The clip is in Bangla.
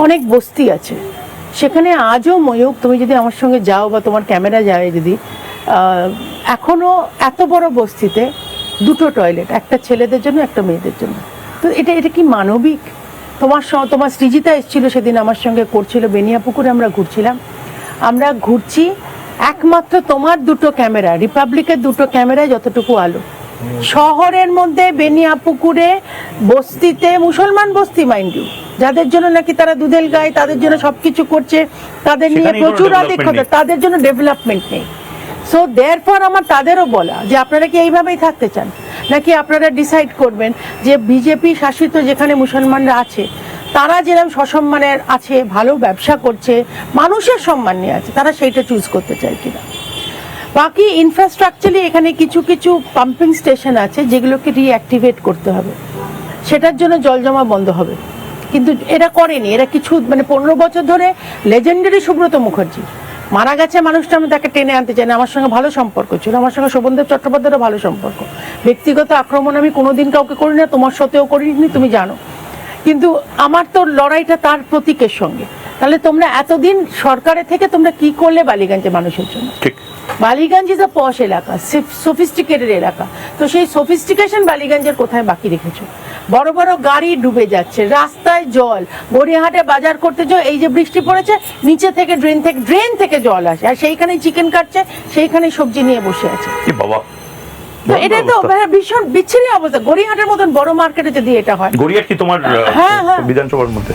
অনেক বস্তি আছে, সেখানে আজও ময়ূক তুমি যদি আমার সঙ্গে যাও বা তোমার ক্যামেরা যায় যদি, এখনো এত বড় বস্তিতে দুটো টয়লেট, একটা ছেলেদের জন্য একটা মেয়েদের জন্য। তো এটা কি মানবিক? তোমার সৃজিতা এসেছিল সেদিন আমার সঙ্গে, করছিল বেনিয়াপুকুরে, আমরা ঘুরছি, একমাত্র তোমার দুটো ক্যামেরা, রিপাবলিকের দুটো ক্যামেরায় যতটুকু আলো। শহরের মধ্যে বেনিয়াপুকুরে বস্তিতে, মুসলমান বস্তি মাইন্ড ইউ, যাদের জন্য নাকি তারা দুধেল গায়, তাদের জন্য সবকিছু করছে, তাদের নিয়ে প্রচুর আধিক্যতা, তাদের জন্য ডেভেলপমেন্ট নেই। সো দেয়ারফর আমার তাদেরও বলা যে আপনারা কি এইভাবেই থাকতে চান, নাকি আপনারা ডিসাইড করবেন যে বিজেপি শাসিত যেখানে মুসলমানরা আছে তারা যেরকম সসম্মানের আছে, ভালো ব্যবসা করছে, মানুষের সম্মান নিয়ে আছে, তারা সেইটা চুজ করতে চায় কিনা। বাকি ইনফ্রাস্ট্রাকচারলি এখানে কিছু কিছু পাম্পিং স্টেশন আছে যেগুলোকে রিঅ্যাক্টিভেট করতে হবে, সেটার জন্য জল জমা বন্ধ হবে, কিন্তু এরা করেনি। এরা কিছু 15 বছর ধরে, লেজেন্ডারি সুব্রত মুখার্জি মারা গেছে, মানুষটা আমি তাকে টেনে আনতে চাই না, আমার সঙ্গে ভালো সম্পর্ক ছিল, আমার সঙ্গে শোভনদেব চট্টোপাধ্যায়েরও ভালো সম্পর্ক, ব্যক্তিগত আক্রমণ আমি কোনোদিন কাউকে করি না, তোমার সাথেও করিনি, তুমি জানো, কিন্তু আমার তো লড়াইটা তার প্রতীকের সঙ্গে। তাহলে তোমরা এতদিন সরকারে থেকে তোমরা কি করলে বালিগঞ্জে মানুষের জন্য? বালিগঞ্জ ইজ আ পশ এলাকা, সফিস্টিকেটেড এলাকা, তো সেই সফিস্টিকেশন বালিগঞ্জের কোথায় বাকি রেখেছো? বড় বড় গাড়ি ডুবে যাচ্ছে, রাস্তায় জল, গড়িয়াহাটে বাজার করতে যাও, এই যে বৃষ্টি পড়েছে, নিচে থেকে ড্রেন থেকে জল আসে, আর সেইখানেই চিকেন কাটছে, সেইখানেই সবজি নিয়ে বসে আছে। তো এটা তো ভীষণ বিচ্ছিরি অবস্থা। গড়িয়াহাটের মতন বড় মার্কেটে যদি এটা হয়, গড়িয়াহাট কি তোমার বিধানসভার মধ্যে?